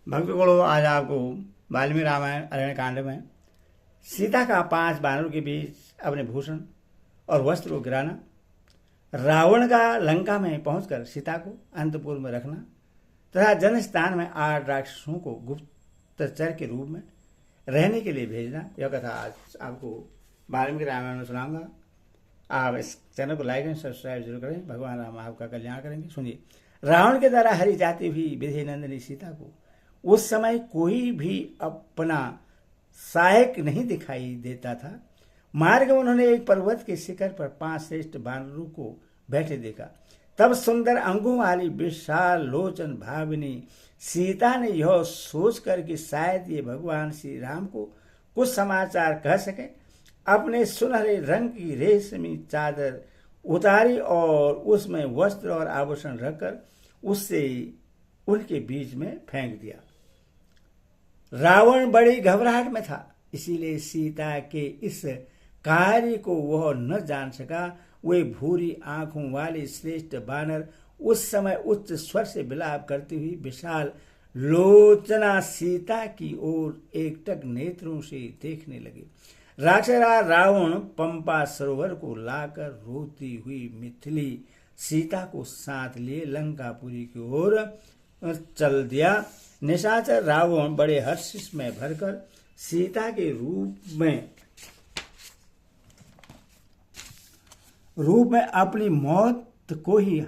भक्तगणों, आज आपको वाल्मीकि रामायण अरण्य कांड में सीता का 5 वानरों के बीच अपने भूषण और वस्त्र को गिराना, रावण का लंका में पहुंचकर सीता को अंतपुर में रखना तथा जनस्थान में 8 राक्षसों को गुप्तचर के रूप में रहने के लिए भेजना, यह कथा आज आपको वाल्मीकि रामायण में सुनाऊंगा। आप इस चैनल को लाइक एंड सब्सक्राइब जरूर करें। भगवान राम आपका कल्याण करेंगे। सुनिए। रावण के द्वारा हरी जाती हुई विधि नंदिनी सीता को उस समय कोई भी अपना सहायक नहीं दिखाई देता था। मार्ग में उन्होंने एक पर्वत के शिखर पर 5 श्रेष्ठ वानरों को बैठे देखा। तब सुंदर अंगों वाली विशाल लोचन भाविनी सीता ने यह सोचकर कि शायद ये भगवान श्री राम को कुछ समाचार कह सके, अपने सुनहरे रंग की रेशमी चादर उतारी और उसमें वस्त्र और आभूषण रखकर उससे उनके बीच में फेंक दिया। रावण बड़ी घबराहट में था, इसीलिए सीता के इस कार्य को वह न जान सका। वे भूरी आंखों वाले श्रेष्ठ वानर उस समय उच्च स्वर से विलाप करती हुई विशाल लोचना सीता की ओर एकटक नेत्रों से देखने लगे। राक्षस रावण पंपा सरोवर को लाकर रोती हुई मिथिली सीता को साथ लिए लंकापुरी की ओर चल दिया। निशाचर रावण बड़े हर्ष में भरकर सीता के रूप में अपनी मौत को ही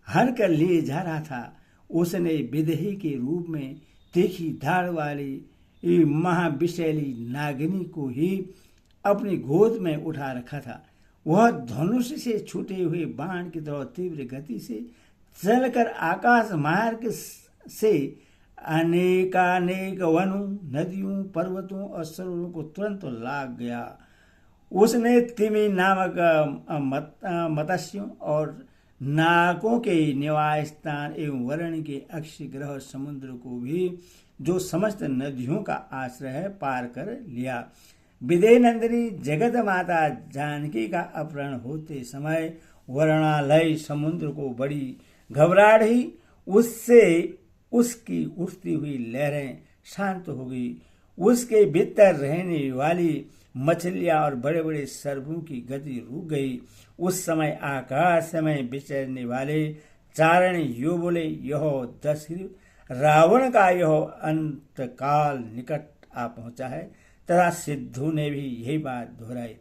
हर कर लिए जा रहा था। उसने विदेही के रूप में तीखी धार वाली महाविषैली नागिनी को ही अपनी गोद में उठा रखा था। वह धनुष से छूटे हुए बाण की तरह तीव्र गति से चलकर आकाश मार्ग से अनेकानेक वनों, नदियों, पर्वतों और सरोवरों को तुरंत लाग गया। उसने तिमि नामक मत्स्यों और नाकों के निवास स्थान एवं वर्ण के अक्षय ग्रह समुद्र को भी, जो समस्त नदियों का आश्रय है, पार कर लिया। विदेह नंदिनी जगत माता जानकी का अपहरण होते समय वर्णालय समुद्र को बड़ी घबराहट हुई। उससे उसकी उठती हुई लहरें शांत हो गई। उसके भीतर रहने वाली मछलियां और बड़े बड़े सर्पों की गति रुक गई। उस समय आकाश में विचरने वाले चारण यो बोले, यह दशग्रीव रावण का यह अंतकाल निकट आ पहुंचा है। तथा सिद्धू ने भी यही बात दोहराई।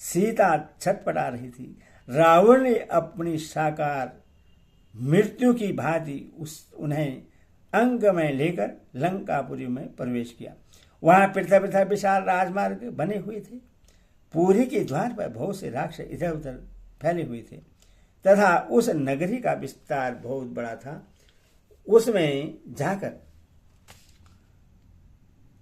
सीता छटपटा रही थी। रावण ने अपनी साकार मृत्यु की भांति उन्हें अंग में लेकर लंकापुरी में प्रवेश किया। वहां पृथक पृथक विशाल राजमार्ग बने हुए थे। पुरी के द्वार पर बहुत से राक्षस इधर उधर फैले हुए थे तथा उस नगरी का विस्तार बहुत बड़ा था। उसमें जाकर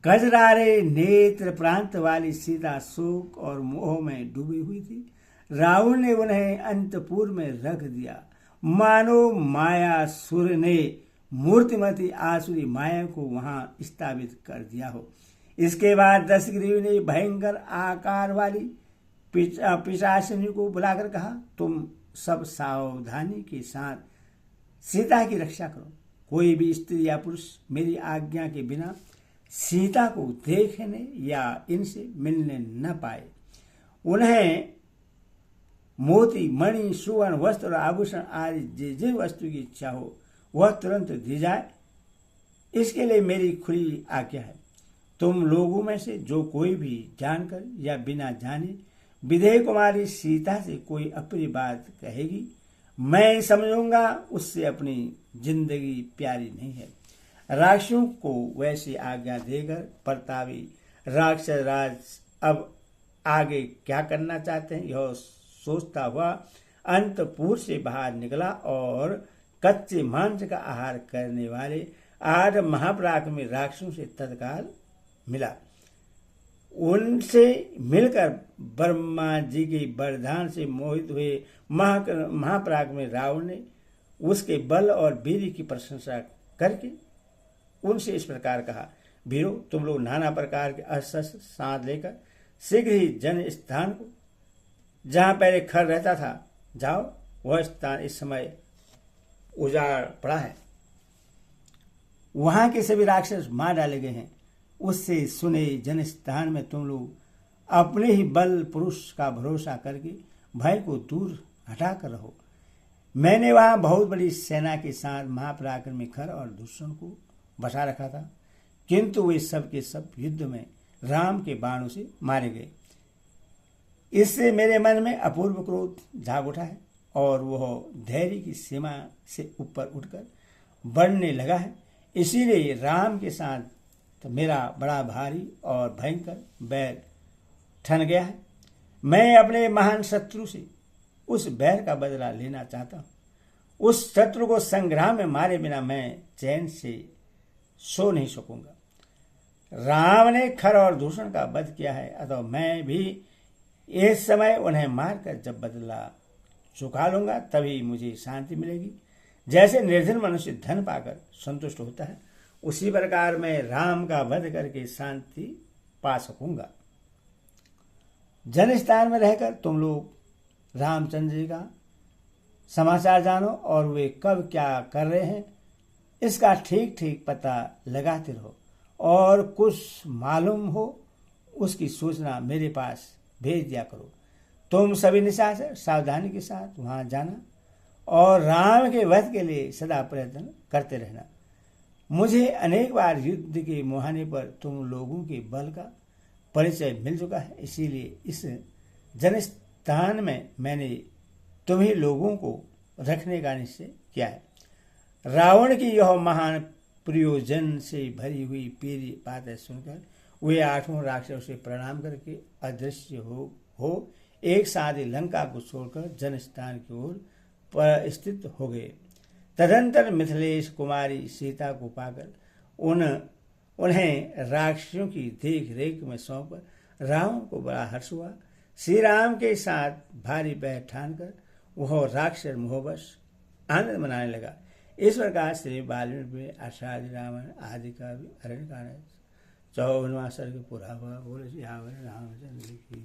कजरारे नेत्र प्रांत वाली सीता शोक और मोह में डूबी हुई थी। रावण ने उन्हें अंतपुर में रख दिया, मानो माया सुर ने मूर्तिमती आसुरी माया को वहां स्थापित कर दिया हो। इसके बाद दशग्रीव ने भयंकर आकार वाली पिशाचिनी को बुलाकर कहा, तुम सब सावधानी के साथ सीता की रक्षा करो। कोई भी स्त्री या पुरुष मेरी आज्ञा के बिना सीता को देखने या इनसे मिलने न पाए। उन्हें मोती, मणि, सुवर्ण, वस्त्र और आभूषण आदि जिस वस्तु की इच्छा हो वह तुरंत दी जाए। इसके लिए मेरी खुली आज्ञा है। तुम लोगों में से जो कोई भी जानकर या बिना जाने विदेह कुमारी सीता से कोई अप्रिय बात कहेगी, मैं समझूंगा उससे अपनी जिंदगी प्यारी नहीं है। राक्षसों को वैसी आज्ञा देकर प्रतापी राक्षस राज अब आगे क्या करना चाहते हैं, यह सोचता हुआ अंतपुर से बाहर निकला और कच्चे मांस का आहार करने वाले 8 महापराक्रमी राक्षसों से तत्काल मिला। उनसे मिलकर ब्रह्मा जी के वरदान से मोहित हुए महापराक्रमी रावण ने उसके बल और वीर की प्रशंसा करके उनसे इस प्रकार कहा, वीरो, तुम लोग नाना प्रकार के अस्त्र साथ लेकर शीघ्र ही जन स्थान को, जहां पहले खर रहता था, जाओ। वह स्थान इस समय उजाड़ पड़ा है। वहां के सभी राक्षस मार डाले गए हैं। उससे सुने जनस्थान में तुम लोग अपने ही बल पुरुष का भरोसा करके भय को दूर हटा कर रहो। मैंने वहां बहुत बड़ी सेना के साथ महापराक्रमी खर और दुष्मन को बसा रखा था, किंतु वे सब के सब युद्ध में राम के बाणों से मारे गए। इससे मेरे मन में अपूर्व क्रोध जाग उठा है और वह धैर्य की सीमा से ऊपर उठकर बढ़ने लगा है। इसीलिए राम के साथ तो मेरा बड़ा भारी और भयंकर बैर ठन गया है। मैं अपने महान शत्रु से उस बैर का बदला लेना चाहता हूं। उस शत्रु को संग्राम में मारे बिना मैं चैन से सो नहीं सकूंगा। राम ने खर और दूषण का वध किया है, अतः मैं भी इस समय उन्हें मारकर जब बदला चुका लूंगा तभी मुझे शांति मिलेगी। जैसे निर्धन मनुष्य धन पाकर संतुष्ट होता है, उसी प्रकार मैं राम का वध करके शांति पा सकूंगा। जनस्थान में रहकर तुम लोग रामचंद्र जी का समाचार जानो और वे कब क्या कर रहे हैं इसका ठीक ठीक पता लगाते रहो, और कुछ मालूम हो उसकी सूचना मेरे पास भेज दिया करो। तुम सभी निशाचर सावधानी के साथ वहां जाना और राम के वध के लिए सदा प्रयत्न करते रहना। मुझे अनेक बार युद्ध के मुहाने पर तुम लोगों के बल का परिचय मिल चुका है, इसीलिए इस जनस्थान में मैंने तुम्ही लोगों को रखने का निश्चय किया है। रावण की यह महान प्रयोजन से भरी हुई पीरी बातें सुनकर वे आठों राक्षसों से प्रणाम करके अदृश्य हो एक साथ ही लंका को छोड़कर जनस्थान की ओर स्थित हो गए। तदंतर मिथिलेश कुमारी सीता को पाकर उन्हें राक्षसों की देख रेख में सौंपकर रावण को बड़ा हर्ष हुआ। श्री राम के साथ भारी बैर ठान कर वह राक्षस मोहवश आनंद मनाने लगा। इस प्रकार श्री वाल्मीकि में आषाढ़ रावण आदि का भी अरण्य कांड 54वां सर्ग पूरा हुआ। बोले रामचंद्र की।